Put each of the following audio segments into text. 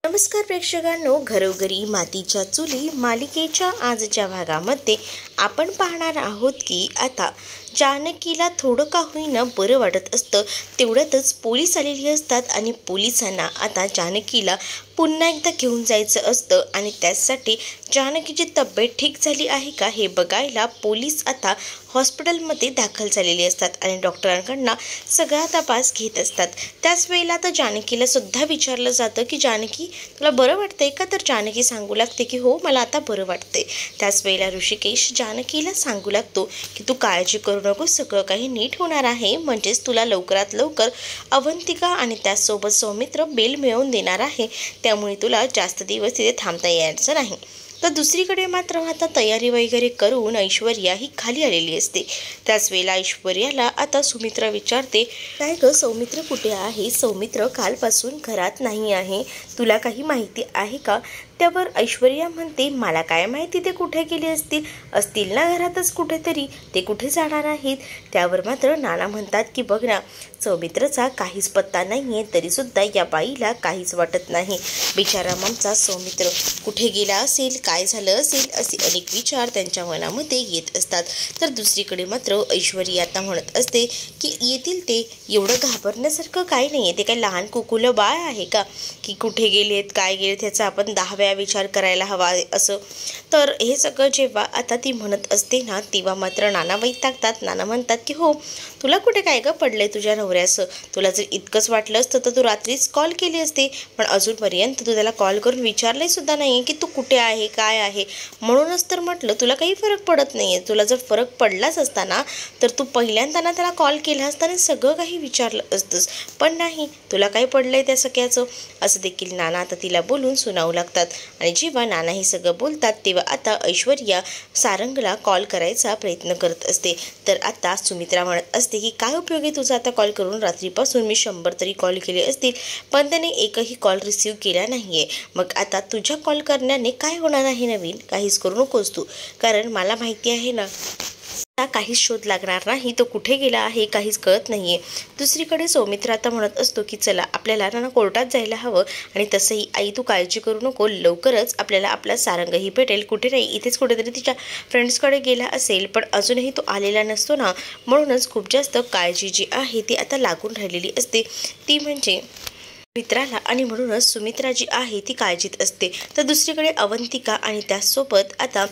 नमस्कार प्रेक्षकांनो, घरोघरी मातीच्या चुली मालिकेच्या आजच्या भागामध्ये आपण पाहणार आहोत की आता जानकीला थोडं का होईना बरं वाटत असतं. तेवढ्यातच पोलीस आलेली असतात आणि पोलिसांना आता जानकीला पुन्हा एकदा घेऊन जायचं असतं आणि त्यासाठी जानकीची तब्येत ठीक झाली आहे का हे बघायला पोलीस आता हॉस्पिटलमध्ये दाखल झालेले असतात आणि डॉक्टरांकडनं सगळा तपास घेत असतात. त्याच वेळेला आता जानकीला सुद्धा विचारलं जातं की जानकी तुला बरं वाटतंय का? तर जानकी सांगू लागते की हो, मला आता बरं वाटतंय. त्याच वेळेला ऋषिकेश जानकीला सांगू लागतो की तू काळजी करू नको, सगळं काही नीट होणार आहे. म्हणजेच तुला लवकरात लवकर अवंतिका आणि त्याचसोबत सौमित्र बेल मिळवून देणार आहे, त्यामुळे तुला जास्त दिवस तिथे थांबता यायचं नाही. तर दुसरीकडे मात्र आता तयारी वगैरे करून ऐश्वर्या ही खाली आलेली असते. त्याच वेळेला ऐश्वर्याला आता सुमित्रा विचारते, काय ग सौमित्र कुठे आहे? सौमित्र कालपासून घरात नाही आहे, तुला काही माहिती आहे का? त्यावर ऐश्वर्या म्हणते, मला काय माहिती ते कुठे गेले असतील ना घरातच कुठेतरी, ते कुठे जाणार आहेत? त्यावर मात्र नाना म्हणतात की बघ ना, सौमित्रचा काहीच पत्ता नाही आहे, तरीसुद्धा या बाईला काहीच वाटत नाही. बिचारा आमचा सौमित्र कुठे गेला असेल, काय झालं असेल, असे अनेक विचार त्यांच्या मनामध्ये येत असतात. तर दुसरीकडे मात्र ऐश्वर्या आता म्हणत असते की येतील ते, एवढं घाबरण्यासारखं काही नाही आहे, ते काही लहान कुकुलं बाळ आहे का की कुठे गेलेत काय गेलेत ह्याचा आपण 10 वेळा विचार करायला हवा असं. तर हे सगळं जेव्हा आता ती म्हणत असते ना, तेव्हा मात्र नाना वैतागतात. नाना म्हणतात की हो, तुला कुठे काय ग पडलंय तुझ्या नवऱ्याचं? तुला जर इतकंच वाटलं असतं तर तू रात्रीच कॉल केली असते, पण अजूनपर्यंत तू त्याला कॉल करून विचारलंय सुद्धा नाही की तू कुठे आहे काय आहे. म्हणूनच तर म्हटलं तुला काही फरक पडत नाही आहे. तुला जर फरक पडलाच असता ना तर तू पहिल्यांदा ना त्याला कॉल केला असता आणि सगळं काही विचारलं असतंस, पण नाही, तुला काय पडलंय त्या सगळ्याचं. असं देखील नाना आता तिला बोलून सुनावू लागतात. आणि जेव्हा नाना हे सगळं बोलतात तेव्हा आता ऐश्वर्या सारंगला कॉल करायचा प्रयत्न करत असते. तर आता सुमित्रा म्हणत असते की काय उपयोग आहे तुझा आता कॉल करून? रात्रीपासून मी 100 तरी कॉल केले असतील, पण त्याने एकही कॉल रिसीव केला नाही आहे. मग आता तुझ्या कॉल करण्याने काय होणार आहे? नवीन काहीच करू नकोस तू, कारण मला माहिती आहे ना काहीच शोध लागणार नाही, तो कुठे गेला आहे काहीच कळत नाहीये. दुसरीकडे सौमित्र आता म्हणत असतो की चला आपल्याला ना कोर्टात जायला हवं, आणि तसंही आई तू काळजी करू नको, लवकरच आपल्याला आपला सारंगही भेटेल. कुठे नाही, इथेच कुठेतरी तिच्या फ्रेंड्सकडे गेला असेल, पण अजूनही तो आलेला नसतो ना, म्हणूनच खूप जास्त काळजी जी आहे ती आता लागून राहिलेली असते, ती म्हणजे मित्राला, आणि म्हणूनच सुमित्रा जी आहे ती काळजीत असते. तर दुसरीकडे अवंतिका आणि त्याचसोबत आता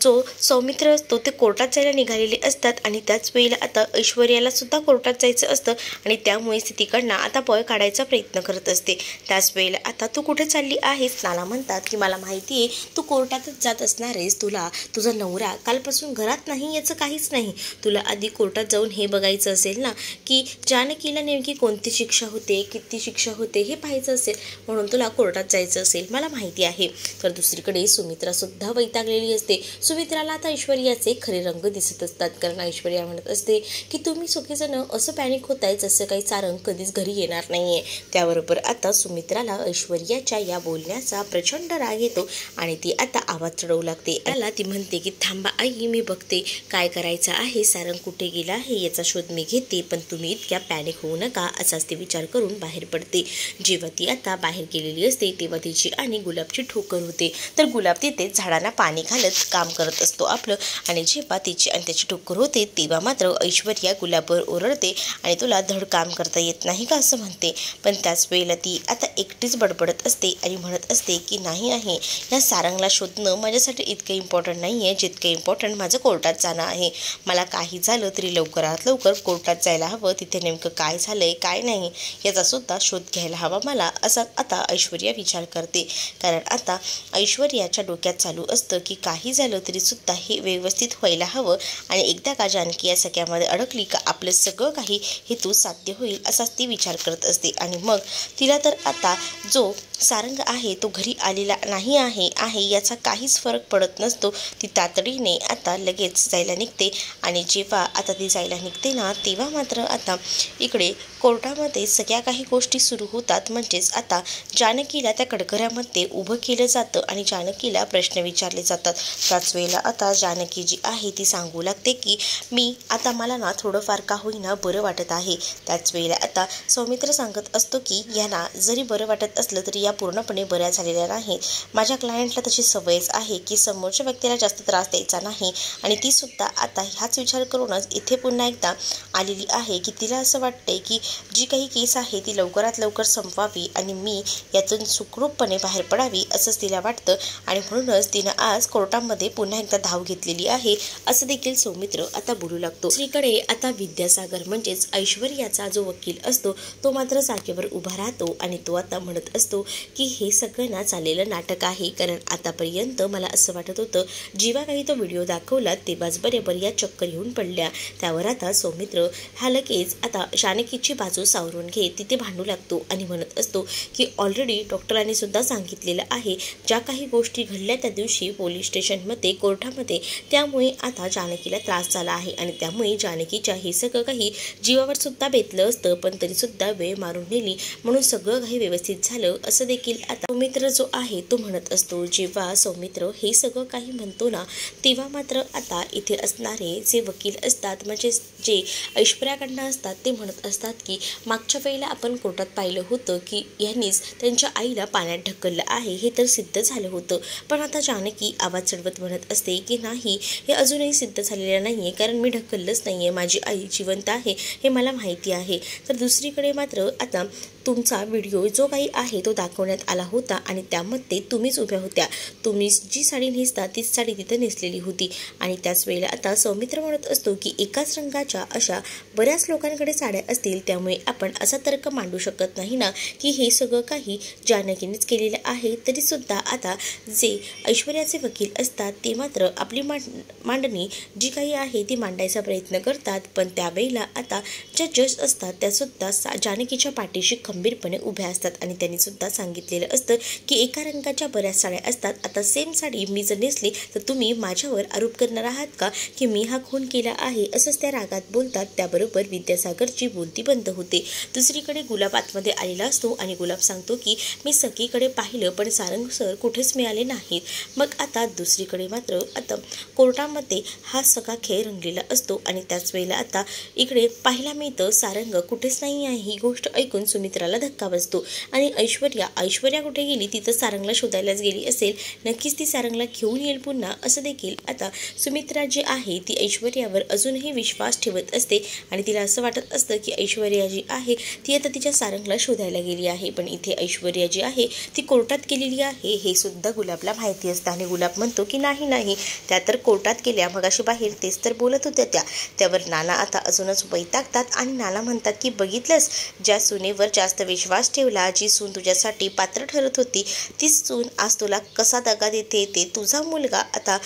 जो सौमित्र असतो ते कोर्टात जायला निघालेले असतात. आणि त्याच वेळेला आता ऐश्वर्याला सुद्धा कोर्टात जायचं असतं आणि त्यामुळे ती तिकडनं आता पळ काढायचा प्रयत्न करत असते. त्याच वेळेला आता तू कुठे चालली आहेस? नाना म्हणतात की मला माहिती आहे तू कोर्टातच जात असणार आहेस, तुला तुझा नवरा कालपासून घरात नाही याचं काहीच नाही, तुला आधी कोर्टात जाऊन हे बघायचं असेल ना की जानकीला नेमकी कोणती शिक्षा होते, किती शिक्षा होते हे पाहायचं असेल, म्हणून तुला कोर्टात जायचं असेल, मला माहिती आहे. तर दुसरीकडे सुमित्रा सुद्धा वैतागलेली असते. सुमित्राला आता ऐश्वर्याचे खरे रंग दिसत असतात, कारण ऐश्वर्या म्हणत असते की तुम्ही सगळेजण असं पॅनिक होताय जसं काही सारंग कधीच घरी येणार नाहीये. त्याबरोबर आता सुमित्राला ऐश्वर्याच्या या बोलण्याचा प्रचंड राग येतो आणि ती आता आवाज चढवू लागते. त्याला ती म्हणते की थांबा आई, मी बघते काय करायचं आहे, सारंग कुठे गेला आहे याचा शोध मी घेते, पण तुम्ही इतक्या पॅनिक होऊ नका, असाच ती विचार करून बाहेर पडते. जेव्हा ती आता बाहेर गेलेली असते तेव्हा तिची आणि गुलाबची ठोकर होते. तर गुलाब तिथे झाडांना पाणी घालत काम करत असतो आपलं, आणि जेव्हा तिची आणि त्याची ठोकर होते तेव्हा मात्र ऐश्वर्या गुलाबवर ओरडते आणि तुला धड काम करता येत नाही का असं म्हणते. पण त्याच वेळेला ती आता एकटीच बडबडत असते आणि म्हणत असते की नाही आहे, या सारंगला शोधणं माझ्यासाठी इतकं इम्पॉर्टंट नाही आहे जितकं इम्पॉर्टंट माझं कोर्टात जाणं आहे. मला काही झालं तरी लवकरात लवकर कोर्टात जायला हवं, तिथे नेमकं काय झालंय काय नाही याचा सुद्धा शोध घ्यायला हवा मला, असा आता ऐश्वर्या विचार करते. कारण आता ऐश्वर्याच्या डोक्यात चालू असतं की काही झालं तरी सुद्धा हे व्यवस्थित व्हायला हवं, आणि एकदा का जानकी या सगळ्यामध्ये अडकली का आपलं सगळं काही हेतू साध्य होईल असाच ती विचार करत असते. आणि मग तिला तर आता जो सारंग आहे तो घरी आलेला नाही आहे याचा काहीच फरक पडत नसतो. ती तातडीने आता लगेच जायला निघते, आणि जेव्हा आता ती जायला निघते ना तेव्हा मात्र आता इकडे कोर्टामध्ये सगळ्या काही गोष्टी सुरू होतात. म्हणजेच आता जानकीला त्या कडघऱ्यामध्ये उभं केलं जातं आणि जानकीला प्रश्न विचारले जातात. त्याच वेळेला आता जानकी जी आहे ती सांगू लागते की मी आता मला ना थोडंफार का होईना बरं वाटत आहे. त्याच वेळेला आता सौमित्र सांगत असतो की यांना जरी बरं वाटत असलं तरी या पूर्णपणे बऱ्या झालेल्या नाहीत. माझ्या क्लायंटला तशी सवयच आहे की समोरच्या व्यक्तीला जास्त त्रास द्यायचा नाही आणि ती सुद्धा आता ह्याच विचार करूनच इथे पुन्हा एकदा आलेली आहे की तिला असं वाटते की जी काही केस आहे ती लवकरात लवकर संपवावी आणि मी यातून सुखरूपपणे बाहेर पडावी असंच तिला वाटतं आणि म्हणूनच तिनं आज कोर्टामध्ये पुन्हा एकदा धाव घेतलेली आहे असं देखील सौमित्र आता बोलू लागतो. दुसरीकडे आता विद्यासागर म्हणजेच ऐश्वर्याचा जो वकील असतो तो मात्र जागेवर उभा राहतो आणि तो आता म्हणत असतो की हे सगळं ना चाललेलं नाटक आहे. कारण आतापर्यंत मला असं वाटत होतं जेव्हा काही तो व्हिडिओ दाखवला तेव्हाच बरोबर या चक्कर येऊन पडल्या. त्यावर आता सौमित्र हा लगेच आता जानकीची बाजू सावरून घेत तिथे भांडू लागतो आणि म्हणत असतो की ऑलरेडी डॉक्टरांनी सुद्धा सांगितलेलं आहे ज्या काही गोष्टी घडल्या त्या दिवशी पोलीस स्टेशनमध्ये कोर्टामध्ये त्यामुळे आता जानकीला त्रास झाला आहे आणि त्यामुळे जानकीच्या हे सगळं काही जीवावर सुद्धा बेतलं असतं पण तरी सुद्धा वेळ मारून नेली म्हणून सगळं काही व्यवस्थित झालं असं देखील आता सौमित्र जो आहे तो म्हणत असतो. जेव्हा सौमित्र हे सगळं काही म्हणतो ना तेव्हा मात्र आता इथे असणारे जे वकील असतात म्हणजे जे ऐश्वर्याकडनं असतात ते म्हणत असतात की मागच्या वेळेला आपण कोर्टात पाहिलं होतं की यांनीच त्यांच्या आईला पाण्यात ढकललं आहे हे तर सिद्ध झालं होतं. पण आता जानकी आवाज चढवत म्हणत असते की नाही हे अजूनही सिद्ध झालेलं नाही आहे कारण मी ढकललंच नाही आहे. माझी आई जिवंत आहे हे मला माहिती आहे. तर दुसरीकडे मात्र आता तुमचा व्हिडिओ जो काही आहे तो दाखवण्यात आला होता आणि त्यामध्ये तुम्हीच उभ्या होत्या. तुम्ही जी साडी नेसता तीच साडी तिथं नेसलेली होती आणि त्याच वेळेला आता सौमित्र म्हणत असतो की एकाच रंगाच्या अशा बऱ्याच लोकांकडे साड्या असतील त्यामुळे आपण असा तर्क मांडू शकत नाही ना की हे सगळं काही जानकीनेच केलेलं आहे. तरीसुद्धा आता जे ऐश्वर्याचे वकील असतात ते मात्र आपली मांडणी जी काही आहे ती मांडायचा प्रयत्न करतात पण त्यावेळेला आता ज्या जज असतात त्यासुद्धा जानकीच्या पाठीशी खंबीरपणे उभ्या असतात आणि त्यांनी सुद्धा सांगितलेलं असतं की एका रंगाच्या बऱ्याच साड्या असतात. आता सेम साडी मी जर नेसली तर तुम्ही माझ्यावर आरोप करणार आहात का की मी हा खून केला आहे असंच त्या रागात बोलतात. त्याबरोबर विद्यासागरची बोलती बंद होते. दुसरीकडे गुलाब आतमध्ये आलेला असतो आणि गुलाब सांगतो की मी सगळीकडे पाहिलं पण सारंग सर कुठेच मिळाले नाहीत. मग आता दुसरीकडे मात्र आता कोर्टामध्ये हा सगळा खेळ रंगलेला असतो आणि त्याच वेळेला आता इकडे पाहायला मिळतं सारंग कुठेच नाही आहे. ही गोष्ट ऐकून सुमित्राला धक्का बसतो आणि ऐश्वर्या कुठे गेली ती तर सारंगला शोधायलाच गेली असेल. नक्कीच ती सारंगला घेऊन येईल पुन्हा असं देखील आता सुमित्रा जी आहे ती ऐश्वर्यावर अजूनही विश्वास ठेवत असते आणि तिला असं वाटत असतं की ऐश्वर्या जी आहे ती आता तिच्या सारंगला शोधायला गेली आहे. पण इथे ऐश्वर्या जी आहे ती कोर्टात गेलेली आहे हे सुद्धा गुलाबला माहिती असतं आणि गुलाब म्हणतो की नाही त्या तर कोर्टात गेल्या मगाशी बाहेर तेच तर बोलत होत्या त्यावर नाना आता अजूनच वैतागतात आणि नाना म्हणतात की बघितलंस ज्या सुनेवर जास्त विश्वास ठेवला जी सून तुझ्यासाठी पात्र ठरत होती तीच सून आज तुला कसा दगा देते. ते तुझा मुलगा आता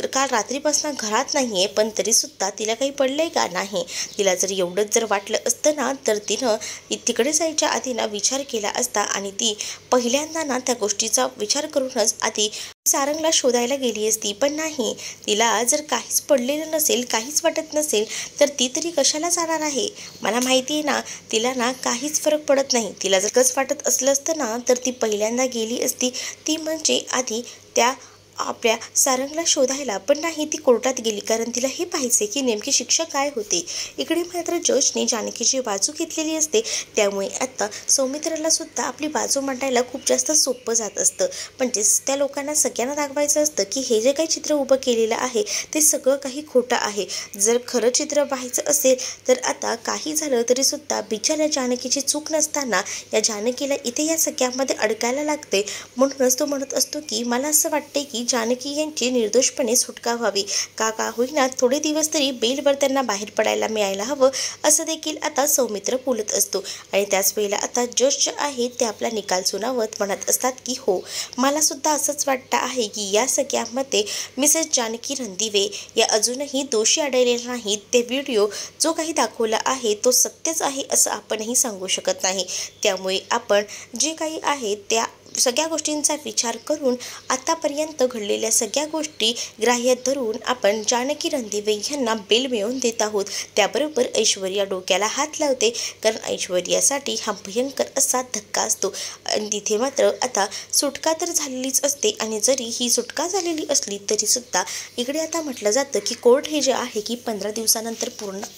काल रात्रीपासून घरात नाही आहे पण तरीसुद्धा तिला काही पडलंय का नाही. तिला जर एवढंच जर वाटलं असतं ना तर तिनं तिकडे जायच्या आधी ना विचार केला असता आणि ती पहिल्यांदा ना त्या गोष्टीचा विचार करूनच आधी सारंगला शोधायला गेली असती. पण नाही तिला जर काहीच पडलेलं नसेल काहीच वाटत नसेल तर ती तरी कशाला जाणार आहे. मला माहिती आहे ना तिला ना काहीच फरक पडत नाही. तिला जर कसं वाटत असलं असतं ना तर ती पहिल्यांदा गेली असती ती म्हणजे आधी त्या आपल्या सारंगला शोधायला. पण नाही ती कोर्टात गेली कारण तिला हे पाहिजे की नेमकी शिक्षा काय होते. इकडे मात्र जजने जानकीची बाजू घेतलेली असते त्यामुळे आता सौमित्राला सुद्धा आपली बाजू मांडायला खूप जास्त सोपं जात असतं. म्हणजे त्या लोकांना सगळ्यांना दाखवायचं असतं की हे जे काही चित्र उभं केलेलं आहे ते सगळं काही खोटं आहे. जर खरं चित्र पाहायचं असेल तर आता काही झालं तरीसुद्धा बिचाऱ्या जानकीची चूक नसताना या जानकीला इथे या सगळ्यामध्ये अडकायला लागते. म्हणूनच तो म्हणत असतो की मला असं वाटते की जानकी यांची निर्दोषपणे सुटका व्हावी का होईना थोडे दिवस तरी बेलवर त्यांना बाहेर पडायला मिळायला हवं असं देखील आता सौमित्र बोलत असतो. आणि त्याच वेळेला आता जज जे आहेत ते आपला निकाल सुनावत म्हणत असतात की हो मला सुद्धा असंच वाटतं आहे की या सगळ्यामध्ये मिसेस जानकी रणदिवे या अजूनही दोषी आढळलेल्या नाहीत. ते व्हिडिओ जो काही दाखवला आहे तो सत्यच आहे असं आपणही सांगू शकत नाही. त्यामुळे आपण जे काही आहे त्या सगळ्या गोष्टींचा विचार करून आतापर्यंत घडलेल्या सगळ्या गोष्टी ग्राह्य धरून आपण जानकी रणदिवे यांना बेल मिळवून देत आहोत. त्याबरोबर ऐश्वर्या डोक्याला हात लावते कारण ऐश्वर्यासाठी हा भयंकर असा धक्का असतो आणि तिथे मात्र आता सुटका तर झालेलीच असते. आणि जरी ही सुटका झालेली असली तरीसुद्धा इकडे आता म्हटलं जातं की कोर्ट हे जे आहे की 15 दिवसानंतर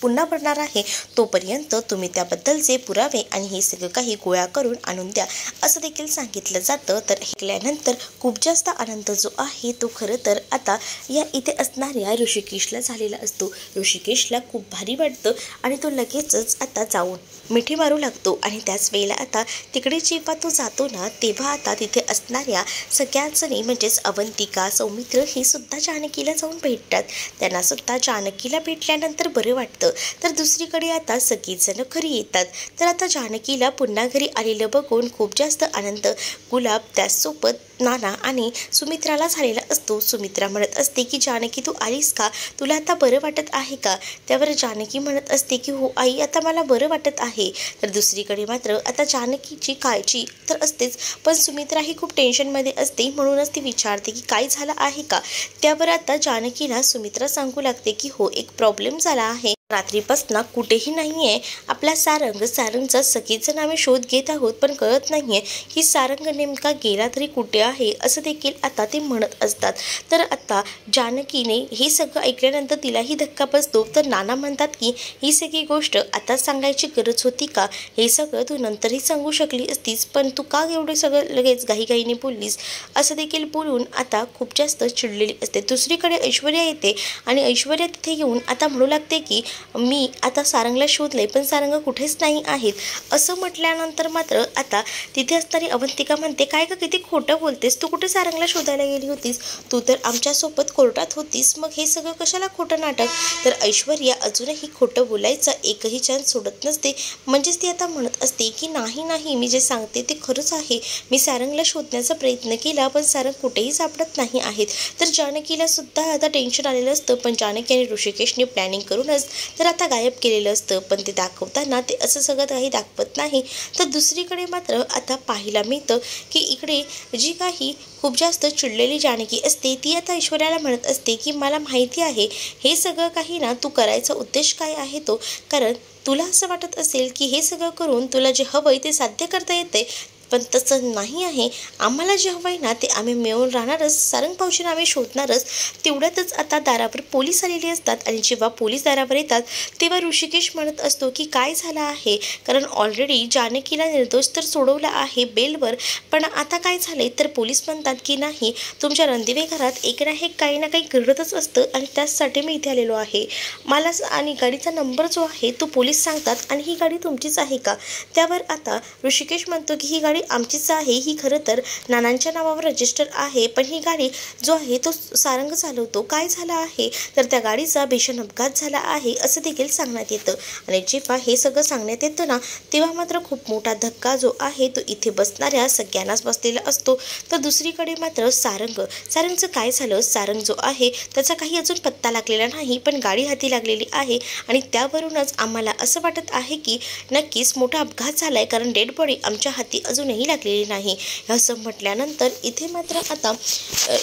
पुन्हा भरणार आहे. तोपर्यंत तुम्ही त्याबद्दलचे पुरावे आणि हे सगळं काही गोळा करून आणून द्या असं देखील सांगितलं जातं. तर ऐकल्यानंतर खूप जास्त आनंद जो आहे तो खरं तर आता या इथे असणाऱ्या ऋषिकेशला झालेला असतो. ऋषिकेशला खूप भारी वाटतं आणि तो लगेचच आता जाऊन मिठी मारू लागतो. आणि त्याच वेळेला आता तिकडे जेव्हा तो जातो ना, तेव्हा आता तिथे असणाऱ्या सगळ्याजणी म्हणजेच अवंतिका, सौमित्र ही सुद्धा जानकीला जाऊन भेटतात. त्यांना सुद्धा जानकीला भेटल्यानंतर बरं वाटतं. तर दुसरीकडे आता सगळीजणं घरी येतात. तर आता जानकीला पुन्हा घरी आलेलं बघून खूप जास्त आनंद गुलाब त्याचसोबत नाना आणि सुमित्राला झालेला असतो. सुमित्रा म्हणत असते की जानकी तू आलीस का, तुला आता बरं वाटत आहे का? त्यावर जानकी म्हणत असते की हो आई, आता मला बरं वाटत आहे. तर दुसरीकडे मात्र आता जानकीची काळजी तर असतेच, पण सुमित्रा ही खूप टेन्शनमध्ये असते. म्हणूनच ती विचारते की काय झालं आहे का. त्यावर आता जानकीला सुमित्रा सांगू लागते की हो, एक प्रॉब्लेम झाला आहे. रात्रीपासून कुठेही नाही आहे आपला सारंगचा सगळेजण आम्ही शोध घेत आहोत, पण कळत नाही आहे की सारंग नेमका गेला तरी कुठे आहे असं देखील आता ते म्हणत असतात. तर आता जानकीने हे सगळं ऐकल्यानंतर तिलाही धक्का बसतो. तर नाना म्हणतात की ही सगळी गोष्ट आता सांगायची गरज होती का, हे सगळं तू नंतरही सांगू शकली असतीस, पण तू का एवढे सगळं लगेच घाईघाईने बोललीस असं देखील बोलून आता खूप जास्त चिडलेली असते. दुसरीकडे ऐश्वर्या येते आणि ऐश्वर्या तिथे येऊन आता म्हणू लागते की मी आता सारंगला शोधले, पण सारंग कुठेच नाही आहेत असं म्हटल्यानंतर मात्र आता तिथे असणारी अवंतिका म्हणते काय का किती खोटं बोलतेस, तू कुठे सारंगला शोधायला गेली होतीस, तू तर आमच्यासोबत कोर्टात होतीस, मग हे सगळं कशाला खोटं नाटक. तर ऐश्वर्या अजूनही खोटं बोलायचं एकही चान्स सोडत नसते. म्हणजेच ती आता म्हणत असते की नाही मी जे सांगते ते खरंच आहे, मी सारंगला शोधण्याचा प्रयत्न केला पण सारंग कुठेही सापडत नाही आहेत. तर जानकीला सुद्धा आता टेन्शन आलेलं असतं, पण जानकी आणि ऋषिकेशने प्लॅनिंग करूनच तर आता गायब केलेलं असतं. पण ते दाखवताना ते असं सगळं काही दाखवत नाही. तर दुसरीकडे मात्र आता पाहायला मिळतं की इकडे जी काही खूप जास्त चिडलेली जानकी असते ती आता ऐश्वर्याला म्हणत असते की मला माहिती आहे हे सगळं काही ना तू करायचा उद्देश काय आहे तो, कारण तुला असं वाटत असेल की हे सगळं करून तुला जे हवंय ते साध्य करता येते, पण तसं नाही आहे. आम्हाला जे हवं आहे ना ते आम्ही मिळवून राहणारच, सारंग पावशीला आम्ही शोधणारच. तेवढ्यातच आता दारावर पोलीस आलेले असतात आणि जेव्हा पोलीस दारावर येतात तेव्हा ऋषिकेश म्हणत असतो की काय झालं आहे, कारण ऑलरेडी जानकीला निर्दोष तर सोडवलं आहे बेलवर, पण आता काय झाले. तर पोलीस म्हणतात की नाही, तुमच्या रणदिवे घरात एक ना एक काही ना काही घडतच असतं आणि त्याचसाठी मी इथे आलेलो आहे. मला आणि गाडीचा नंबर जो आहे तो पोलीस सांगतात आणि ही गाडी तुमचीच आहे का. त्यावर आता ऋषिकेश म्हणतो की ही गाडी आमचीच आहे, ही खरं तर नानांच्या नावावर रजिस्टर आहे, पण ही गाडी जो आहे तो सारंग चालवतो. काय झालं आहे तर त्या गाडीचा भीषण अपघात झाला आहे असं देखील सांगण्यात येतं. आणि जेव्हा हे सगळं सांगण्यात येतं ना तेव्हा मात्र खूप मोठा धक्का जो आहे तो इथे बसणाऱ्या सगळ्यांनाच बसलेला असतो. तर दुसरीकडे मात्र सारंगचं काय झालं, सारंग जो आहे त्याचा काही अजून पत्ता लागलेला नाही, पण गाडी हाती लागलेली आहे आणि त्यावरूनच आम्हाला असं वाटत आहे की नक्कीच मोठा अपघात झालाय, कारण डेड बॉडी आमच्या हाती अजूनही लागलेली नाही. असं म्हटल्यानंतर इथे मात्र आता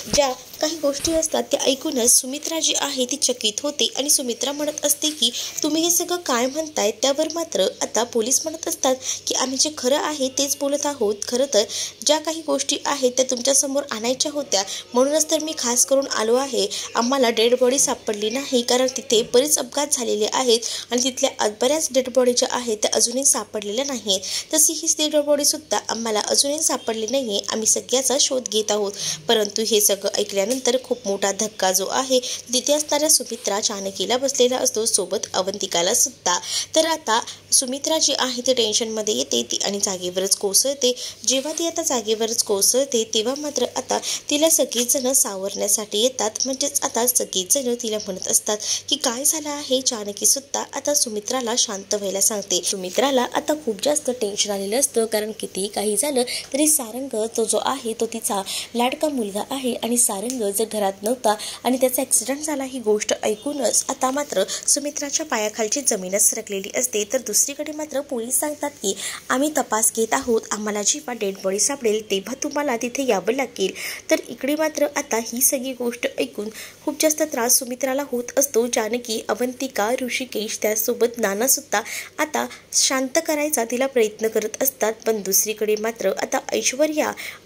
ज्या काही गोष्टी असतात त्या ऐकूनच सुमित्रा जी आहे ती चकित होते आणि सुमित्रा म्हणत असते की तुम्ही हे सगळं काय म्हणताय. त्यावर मात्र आता पोलीस म्हणत असतात की आम्ही जे खरं आहे तेच बोलत आहोत, खरं तर ज्या काही गोष्टी आहेत त्या तुमच्यासमोर आणायच्या होत्या, म्हणूनच तर मी खास करून आलो आहे. आम्हाला डेड बॉडी सापडली नाही, कारण तिथे बरेच अपघात झालेले आहेत आणि तिथल्या बऱ्याच डेड बॉडी ज्या आहेत त्या अजूनही सापडलेल्या नाही आहेत. तशी ही डेड बॉडीसुद्धा आम्हाला अजूनही सापडली नाही आहे, आम्ही सगळ्याचा शोध घेत आहोत. परंतु हे सगळं ऐकल्यानंतर खूप मोठा धक्का जो आहे तिथे असणाऱ्या सुमित्रा जानकीला बसलेला असतो, सोबत अवंतिकाला सुद्धा. तर आता सुमित्रा जी आहे ती टेन्शनमध्ये येते ती आणि जागेवरच कोसळते. जेव्हा ती आता जागेवरच कोसळते तेव्हा मात्र आता तिला सगळीजणं सावरण्यासाठी येतात. म्हणजेच आता सगळीजणं तिला म्हणत असतात की काय झालं आहे. जानकी सुद्धा आता सुमित्राला शांत व्हायला सांगते. सुमित्राला आता खूप जास्त टेन्शन आलेलं असतं, कारण कितीही काही झालं तरी सारंग तो जो आहे तो तिचा लाडका मुलगा आहे आणि सारंग जर घरात नव्हता आणि त्याचा ॲक्सिडेंट झाला ही गोष्ट ऐकूनच आता मात्र सुमित्राच्या पायाखालची जमीनच सरकलेली असते. तर दुसरीकडे मात्र पोलीस सांगतात की आम्ही तपास घेत आहोत, आम्हाला जेव्हा डेड बॉडी सापडेल तेव्हा तुम्हाला तिथे यावं लागेल. तर इकडे मात्र आता ही सगळी गोष्ट ऐकून खूप जास्त त्रास सुमित्राला होत असतो. जानकी, अवंतिका, ऋषिकेश त्यासोबत नानासुद्धा आता शांत करायचा तिला प्रयत्न करत असतात. पण दुसरीकडे मात्र आता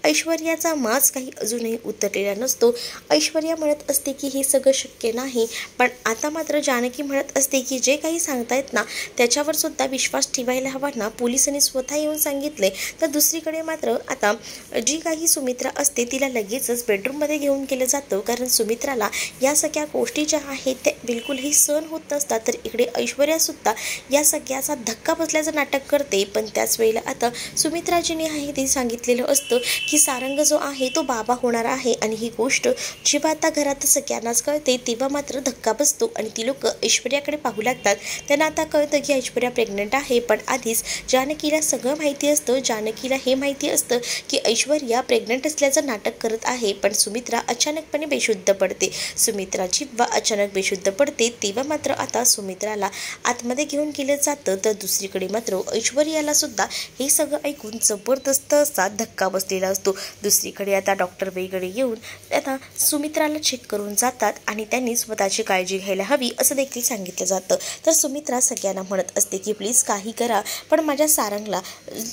ऐश्वर्याचा माज काही अजूनही उतरलेला नसतो. ऐश्वर्या म्हणत असते की हे सगळं शक्य नाही, पण आता मात्र जानकी म्हणत असते की जे काही सांगतायत ना त्याच्यावर सुद्धा विश्वास ठेवायला हवा ना, पोलिसांनी स्वतः येऊन सांगितले. तर दुसरीकडे मात्र आता जी काही सुमित्रा असते तिला लगेचच बेडरूममध्ये घेऊन गेलं जातं, कारण सुमित्राला या सगळ्या गोष्टी ज्या आहेत त्या बिलकुलही सहन होत नसतात. तर इकडे ऐश्वर्यासुद्धा या सगळ्याचा धक्का बसल्याचं नाटक करते, पण त्याच वेळेला आता सुमित्राजीने आहे ते सांगितलेलं असतं की सारंग जो आहे तो बाबा होणार आहे, आणि ही गोष्ट जेव्हा आता घरात सगळ्यांनाच कळते तेव्हा मात्र धक्का बसतो आणि ती लोक ऐश्वर्याकडे पाहू लागतात. त्यांना आता कळतं की ऐश्वर्या प्रेग्नंट आहे, पण आधीच जानकीला सगळं माहिती असतं. जानकीला हे माहिती असतं की ऐश्वर्या प्रेग्नंट असल्याचं नाटक करत आहे, पण सुमित्रा अचानकपणे बेशुद्ध पडते. सुमित्रा जेव्हा अचानक बेशुद्ध पडते तेव्हा मात्र आता सुमित्राला आतमध्ये घेऊन गेलं जातं. तर दुसरीकडे मात्र ऐश्वर्याला सुद्धा हे सगळं ऐकून जबरदस्त असा धक्का बसलेला असतो. दुसरीकडे आता डॉक्टर वेगळे येऊन आता सुमित्राला चेक करून जातात आणि त्यांनी स्वतःची काळजी घ्यायला हवी असं देखील सांगितलं जातं. तर सुमित्रा सगळ्यांना म्हणत असते की प्लीज काही करा, पण माझ्या सारंगला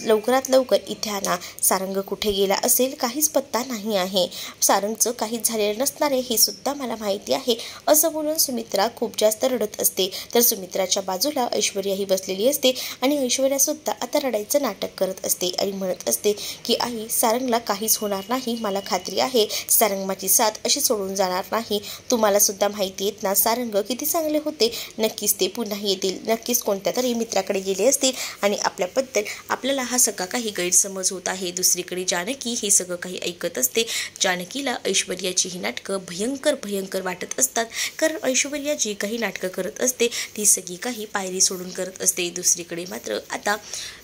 लवकरात लवकर इथे आणा. सारंग कुठे गेला असेल, काहीच पत्ता नाही आहे. सारंगचं काहीच झालेलं नसणार आहे हे सुद्धा मला माहिती आहे असं बोलून सुमित्रा खूप जास्त रडत असते. तर सुमित्राच्या बाजूला ऐश्वर्याही बसलेली असते आणि ऐश्वर्यासुद्धा आता रडायचं नाटक करत असते आणि म्हणत असते की आई, सारंगला काहीच होणार नाही, मला खात्री आहे. सारंग माझी साथ अशी सोडून जाणार नाही. तुम्हाला सुद्धा माहिती आहेत ना सारंग किती चांगले होते. नक्कीच ते पुन्हा येतील, नक्कीच कोणत्या तरी मित्राकडे गेले असतील आणि आपल्याबद्दल आपल्याला हा सगळा काही गैरसमज होत आहे. दुसरीकडे जानकी हे सगळं काही ऐकत असते. जानकीला ऐश्वर्याची ही नाटकं भयंकर वाटत असतात, कारण ऐश्वर्या जी काही नाटकं करत असते ती सगळी काही पायरी सोडून करत असते. दुसरीकडे मात्र आता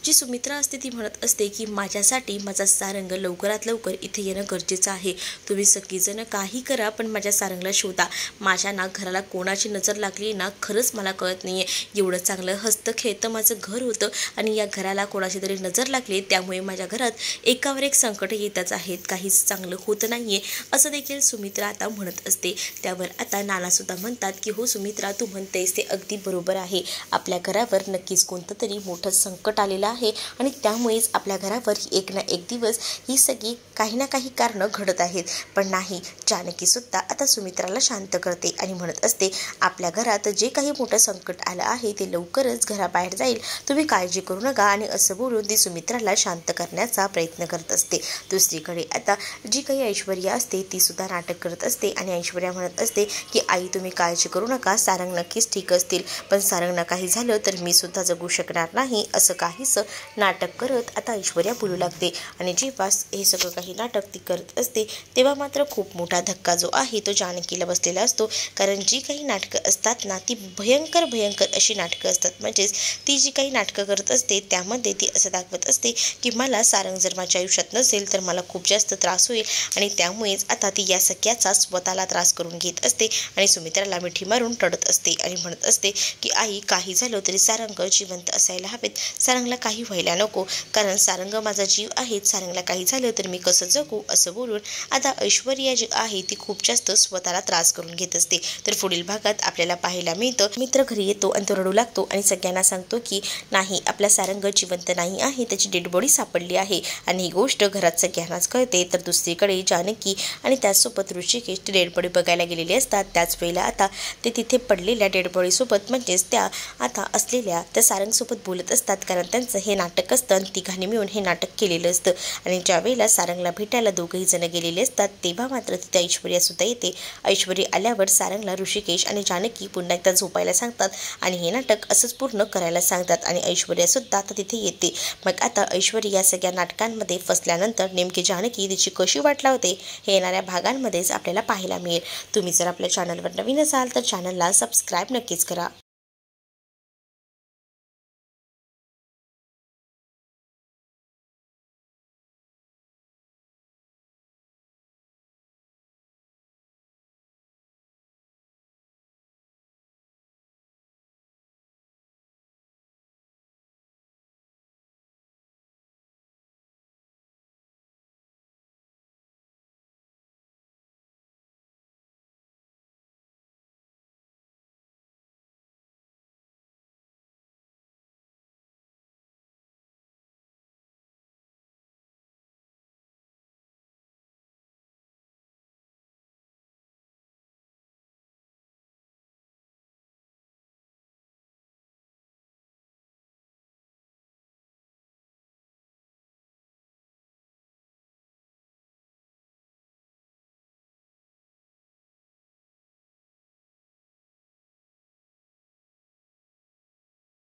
जी सुमित्रा असते ती म्हणत असते की माझ्यासाठी माझा सारंग लवकरात लवकर इथे येणं गरजेचं आहे. तुम्ही सगळीजण काही करा, पण माझ्या सारंगला शोधा. माझ्या ना घराला कोणाची नजर लागली ना खरंच मला कळत नाही आहे. एवढं चांगलं हसतं खेळतं माझं घर होतं आणि या घराला कोणाची तरी नजर लागली, त्यामुळे माझ्या घरात एकावर एक संकट येतच आहेत, काहीच चांगलं होत नाही आहे असं देखील सुमित्रा आता म्हणत असते. त्यावर आता नानासुद्धा म्हणतात की हो सुमित्रा, तू म्हणतेस ते अगदी बरोबर आहे. आपल्या घरावर नक्कीच कोणतं तरी मोठं संकट आलेलं आहे आणि त्यामुळेच आपल्या घरावर एक ना एक दिवस ही सगळी काही ना काही कारणं घडत आहेत. पण नाही, जानकीसुद्धा आता सुमित्राला शांत करते आणि म्हणत असते आपल्या घरात जे काही मोठं संकट आलं आहे ते लवकरच घराबाहेर जाईल, तुम्ही काळजी करू नका, आणि असं बोलून ती सुमित्राला शांत करण्याचा प्रयत्न करत असते. दुसरीकडे आता जी काही ऐश्वर्या असते ती सुद्धा नाटक करत असते आणि ऐश्वर्या म्हणत असते की आई तुम्ही काळजी करू नका, सारंग नक्कीच ठीक असतील, पण सारंगला काही झालं तर मी सुद्धा जगू शकणार नाही असं काहीसं नाटक करत आता ऐश्वर्या बोलू लागते. आणि जेव्हा हे सगळं काही नाटक ती करत असते तेव्हा मात्र खूप मोठा धक्का जो आहे तो जानकीला बसलेला असतो, कारण जी काही नाटकं असतात ना ती भयंकर अशी नाटकं असतात. म्हणजेच ती जी काही नाटकं करत असते त्यामध्ये ती असं दाखवत असते की मला सारंग जर माझ्या आयुष्यात नसेल तर मला खूप जास्त त्रास होईल, आणि त्यामुळेच आता ती या सगळ्याचा स्वतःला त्रास करून घेत असते आणि सुमित्राला मिठी मारून रडत असते आणि म्हणत असते की आई काही झालं तरी सारंग जिवंत असायला हवेत, सारंगला काही व्हायला नको, कारण सारंग माझा जीव आहे. सारंगला काही झालं तर मी कसं जगू असं बोलून आता ऐश्वर्या जी आहे ती खूप जास्त स्वतःला त्रास करून घेत असते. तर पुढील भागात आपल्याला पाहायला मिळतं मित्र घरी येतो आणि तो रडू लागतो आणि सगळ्यांना सांगतो की नाही, आपला सारंग जिवंत नाही आहे, त्याची डेड बॉडी सापडली आहे, आणि ही गोष्ट घरात सगळ्यांनाच कळते. तर दुसरीकडे जानकी आणि त्याचसोबत ऋषिकेश ती डेड बॉडी बघायला गेलेली असतात. त्याच वेळेला आता ते तिथे पडलेल्या डेड बॉडीसोबत म्हणजेच त्या आता असलेल्या त्या सारंगसोबत बोलत असतात, कारण त्यांचं हे नाटक असतं आणि तिघांनी मिळून हे नाटक केलेलं असतं. आणि ज्या वेळेला सारंगला भेटायला दोघंही जण गेलेले असतात तेव्हा मात्र तिथे ऐश्वर्या सुद्धा येते. ऐश्वर्या आल्यावर सारंगला ऋषिकेश आणि जानकी पुन्हा एकदा झोपायला सांगतात आणि हे नाटक असंच पूर्ण करायला सांगतात आणि ऐश्वर्या सुद्धा आता तिथे येते. मग आता ऐश्वर्या या सगळ्या नाटकांमध्ये फसल्यानंतर नेमकी जानकी तिची कशी वाट लावते हे येणाऱ्या भागांमध्येच आपल्याला पाहायला मिळेल. तुम्ही जर आपल्या चॅनलवर नवीन असाल तर चॅनलला सबस्क्राईब नक्कीच करा.